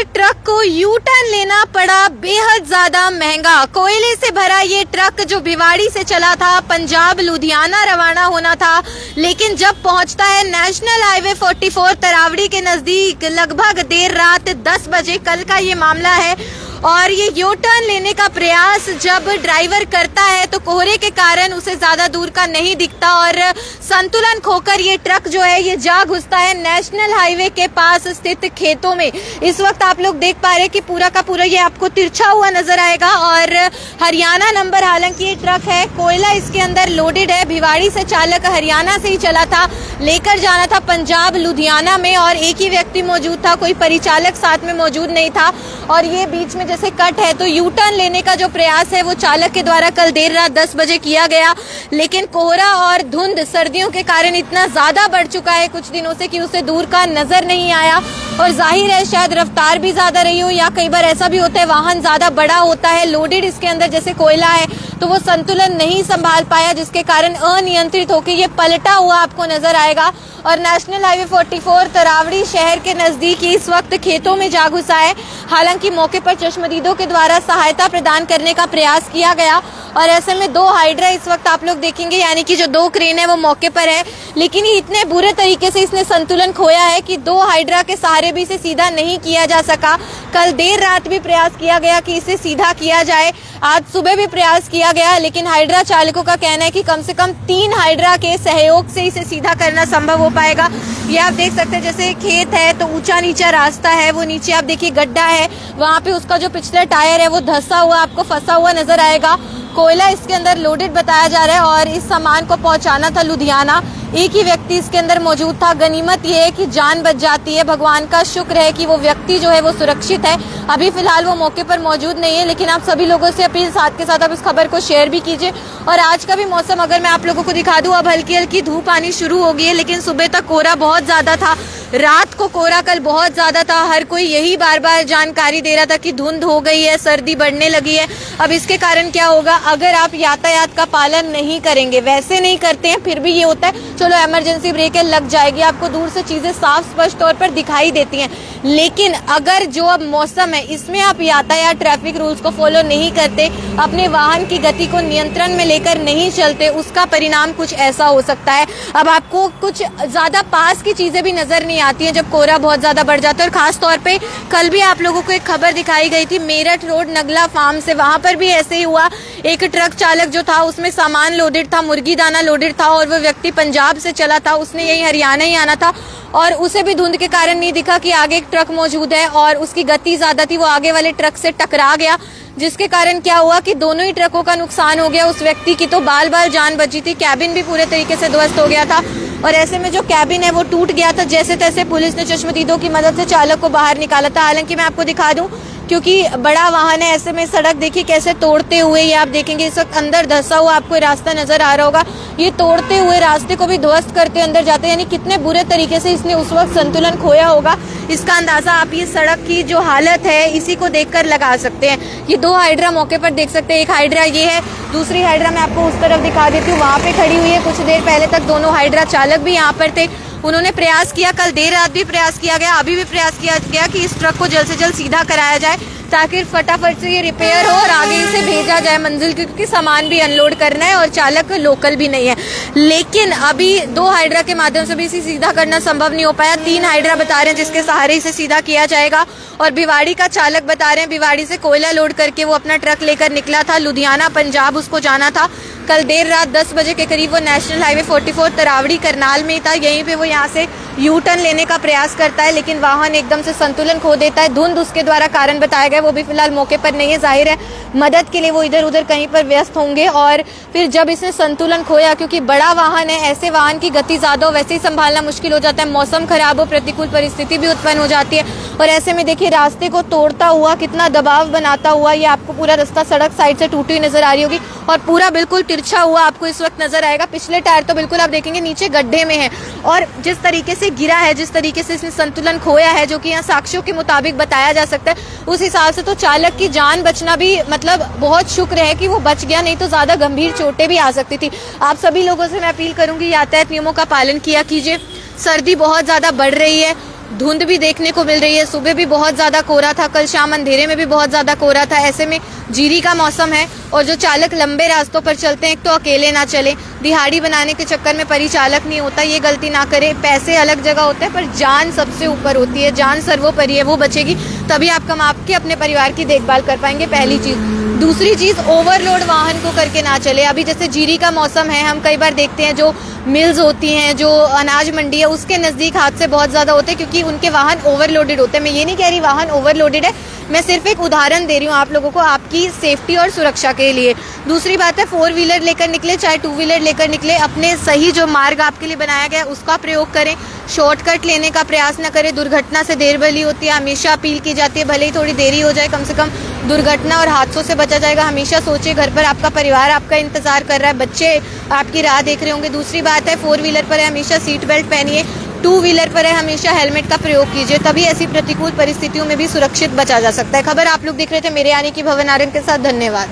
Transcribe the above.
Truck को U turn लेना पड़ा बेहद ज्यादा महंगा। कोयले से भरा ये ट्रक जो भिवाड़ी से चला था, पंजाब लुधियाना रवाना होना था, लेकिन जब पहुंचता है नेशनल हाईवे 44 तरावड़ी के नजदीक लगभग देर रात 10 बजे, कल का ये मामला है। और ये यू टर्न लेने का प्रयास जब ड्राइवर करता है तो कोहरे के कारण उसे ज्यादा दूर का नहीं दिखता और संतुलन खोकर ये ट्रक जो है ये जा घुसता है नेशनल हाईवे के पास स्थित खेतों में। इस वक्त आप लोग देख पा रहे हैं कि पूरा का पूरा ये आपको तिरछा हुआ नजर आएगा और हरियाणा नंबर, हालांकि ये ट्रक है, कोयला इसके अंदर लोडेड है। भिवाड़ी से चालक हरियाणा से ही चला था, लेकर जाना था पंजाब लुधियाना में और एक ही व्यक्ति मौजूद था, कोई परिचालक साथ में मौजूद नहीं था। और ये बीच में जैसे कट है तो यू टर्न लेने का जो प्रयास है वो चालक के द्वारा कल देर रात 10 बजे किया गया, लेकिन कोहरा और धुंध सर्दियों के कारण इतना ज्यादा बढ़ चुका है कुछ दिनों से कि उसे दूर का नजर नहीं आया। और जाहिर है शायद रफ्तार भी ज्यादा रही हो या कई बार ऐसा भी होता है वाहन ज्यादा बड़ा होता है, लोडेड इसके अंदर जैसे कोयला है, तो वो संतुलन नहीं संभाल पाया, जिसके कारण अनियंत्रित होकर ये पलटा हुआ आपको नजर आएगा। और नेशनल हाईवे 44 तरावड़ी शहर के नजदीक इस वक्त खेतों में जा घुसा है। हालांकि मौके पर चश्मदीदों के द्वारा सहायता प्रदान करने का प्रयास किया गया और ऐसे में 2 हाइड्रा इस वक्त आप लोग देखेंगे, यानी कि जो 2 क्रेन है वो मौके पर है, लेकिन ये इतने बुरे तरीके से इसने संतुलन खोया है कि 2 हाइड्रा के सहारे भी इसे सीधा नहीं किया जा सका। कल देर रात भी प्रयास किया गया कि इसे सीधा किया जाए, आज सुबह भी प्रयास किया गया, लेकिन हाइड्रा चालकों का कहना है कि कम से कम 3 हाइड्रा के सहयोग से इसे सीधा करना संभव हो पाएगा। ये आप देख सकते हैं, जैसे खेत है तो ऊंचा नीचा रास्ता है, वो नीचे आप देखिए गड्ढा है, वहां पे उसका जो पिछला टायर है वो धंसा हुआ आपको फंसा हुआ नजर आएगा। कोयला इसके अंदर लोडेड बताया जा रहा है और इस सामान को पहुंचाना था लुधियाना। एक ही व्यक्ति इसके अंदर मौजूद था। गनीमत ये है कि जान बच जाती है, भगवान का शुक्र है कि वो व्यक्ति जो है वो सुरक्षित है। अभी फिलहाल वो मौके पर मौजूद नहीं है, लेकिन आप सभी लोगों से अपील साथ के साथ आप इस खबर को शेयर भी कीजिए। और आज का भी मौसम अगर मैं आप लोगों को दिखा दूं, अब हल्की हल्की धूप आनी शुरू हो गई है, लेकिन सुबह तक कोहरा बहुत ज्यादा था, रात को कोहरा कल बहुत ज्यादा था। हर कोई यही बार बार जानकारी दे रहा था कि धुंध हो गई है, सर्दी बढ़ने लगी है। अब इसके कारण क्या होगा, अगर आप यातायात का पालन नहीं करेंगे, वैसे नहीं करते हैं फिर भी ये होता है चलो इमरजेंसी ब्रेकें लग जाएगी, आपको दूर से चीजें साफ स्पष्ट तौर पर दिखाई देती हैं, लेकिन अगर जो अब मौसम है इसमें आप यातायात ट्रैफिक रूल्स को फॉलो नहीं करते, अपने वाहन की गति को नियंत्रण में लेकर नहीं चलते, उसका परिणाम कुछ ऐसा हो सकता है। अब आपको कुछ ज्यादा पास की चीजें भी नजर नहीं आती हैं जब कोहरा बहुत ज्यादा बढ़ जाता है। और खास तौर पे कल भी आप लोगों को एक खबर दिखाई गई थी मेरठ रोड नगला फार्म से, वहां पर भी ऐसे ही हुआ। एक ट्रक चालक जो था उसमें सामान लोडेड था, मुर्गी दाना लोडेड था और वो व्यक्ति पंजाब से चला था, उसने यही हरियाणा ही आना था और उसे भी धुंध के कारण नहीं दिखा कि आगे एक ट्रक मौजूद है और उसकी गति ज्यादा थी, वो आगे वाले ट्रक से टकरा गया, जिसके कारण क्या हुआ कि दोनों ही ट्रकों का नुकसान हो गया। उस व्यक्ति की तो बाल बाल जान बची थी, कैबिन भी पूरे तरीके से ध्वस्त हो गया था और ऐसे में जो कैबिन है वो टूट गया था। जैसे तैसे पुलिस ने चश्मदीदों की मदद से चालक को बाहर निकाला था। हालांकि मैं आपको दिखा दूं, क्योंकि बड़ा वाहन है, ऐसे में सड़क देखिए कैसे तोड़ते हुए, ये आप देखेंगे इस वक्त अंदर धंसा हुआ आपको रास्ता नजर आ रहा होगा, ये तोड़ते हुए रास्ते को भी ध्वस्त करते अंदर जाते हैं, यानी कितने बुरे तरीके से इसने उस वक्त संतुलन खोया होगा, इसका अंदाजा आप ये सड़क की जो हालत है इसी को देखकर लगा सकते हैं। ये 2 हाइड्रा मौके पर देख सकते हैं, एक हाइड्रा ये है, दूसरी हाइड्रा मैं आपको उस तरफ दिखा देती हूँ, वहां पे खड़ी हुई है। कुछ देर पहले तक दोनों हाइड्रा चालक भी यहाँ पर थे, उन्होंने प्रयास किया, कल देर रात भी प्रयास किया गया, अभी भी प्रयास किया गया कि इस ट्रक को जल्द से जल्द सीधा कराया जाए ताकि फटाफट से ये रिपेयर हो और आगे इसे भेजा जाए मंजिल, क्योंकि सामान भी अनलोड करना है और चालक लोकल भी नहीं है। लेकिन अभी 2 हाइड्रा के माध्यम से भी इसे सीधा करना संभव नहीं हो पाया। 3 हाइड्रा बता रहे हैं जिसके सहारे इसे सीधा किया जाएगा और भिवाड़ी का चालक बता रहे हैं भिवाड़ी से कोयला लोड करके वो अपना ट्रक लेकर निकला था, लुधियाना पंजाब उसको जाना था। कल देर रात 10 बजे के करीब वो नेशनल हाईवे 44 तरावड़ी करनाल में था, यहीं पे वो यहाँ से यू टर्न लेने का प्रयास करता है, लेकिन वाहन एकदम से संतुलन खो देता है। धुंध उसके द्वारा कारण बताया गया, वो भी फिलहाल मौके पर नहीं है, जाहिर है मदद के लिए वो इधर उधर कहीं पर व्यस्त होंगे। और फिर जब इसने संतुलन खोया, क्योंकि बड़ा वाहन है, ऐसे वाहन की गति ज्यादा हो वैसे ही संभालना मुश्किल हो जाता है, मौसम खराब हो, प्रतिकूल परिस्थिति भी उत्पन्न हो जाती है और ऐसे में देखिए रास्ते को तोड़ता हुआ, कितना दबाव बनाता हुआ, ये आपको पूरा रास्ता सड़क साइड से टूटी हुई नजर आ रही होगी और पूरा बिल्कुल तिरछा हुआ आपको इस वक्त नजर आएगा। पिछले टायर तो बिल्कुल आप देखेंगे नीचे गड्ढे में है और जिस तरीके से गिरा है, जिस तरीके से इसने संतुलन खोया है, जो कि यहाँ साक्ष्यों के मुताबिक बताया जा सकता है, उस हिसाब से तो चालक की जान बचना भी मतलब बहुत शुक्र है कि वो बच गया, नहीं तो ज्यादा गंभीर चोटें भी आ सकती थी। आप सभी लोगों से मैं अपील करूंगी यातायात नियमों का पालन किया कीजिए। सर्दी बहुत ज्यादा बढ़ रही है धुंध भी देखने को मिल रही है। सुबह भी बहुत ज़्यादा कोहरा था, कल शाम अंधेरे में भी बहुत ज़्यादा कोहरा था। ऐसे में जीरी का मौसम है और जो चालक लंबे रास्तों पर चलते हैं, एक तो अकेले ना चले, दिहाड़ी बनाने के चक्कर में परिचालक नहीं होता, ये गलती ना करे। पैसे अलग जगह होते हैं पर जान सबसे ऊपर होती है, जान सर्वोपरि है, वो बचेगी तभी आप कमा के अपने परिवार की देखभाल कर पाएंगे, पहली चीज़। दूसरी चीज़, ओवरलोड वाहन को करके ना चले। अभी जैसे जीरी का मौसम है, हम कई बार देखते हैं जो मिल्स होती हैं, जो अनाज मंडी है, उसके नज़दीक हादसे बहुत ज़्यादा होते हैं क्योंकि उनके वाहन ओवरलोडेड होते हैं। मैं ये नहीं कह रही वाहन ओवरलोडेड है, मैं सिर्फ एक उदाहरण दे रही हूँ आप लोगों को आपकी सेफ्टी और सुरक्षा के लिए। दूसरी बात है, 4 व्हीलर लेकर निकले चाहे 2 व्हीलर लेकर निकले, अपने सही जो मार्ग आपके लिए बनाया गया है उसका प्रयोग करें, शॉर्टकट लेने का प्रयास न करें। दुर्घटना से देर भली होती है, हमेशा अपील की जाती है, भले ही थोड़ी देरी हो जाए, कम से कम दुर्घटना और हादसों से बचा जाएगा। हमेशा सोचिए, घर पर आपका परिवार आपका इंतजार कर रहा है, बच्चे आपकी राह देख रहे होंगे। दूसरी बात है, 4 व्हीलर पर है हमेशा सीट बेल्ट पहनिए, 2 व्हीलर पर है हमेशा हेलमेट का प्रयोग कीजिए, तभी ऐसी प्रतिकूल परिस्थितियों में भी सुरक्षित बचा जा सकता है। खबर आप लोग देख रहे थे मेरे यानी कि भवन आर्यन के साथ। धन्यवाद।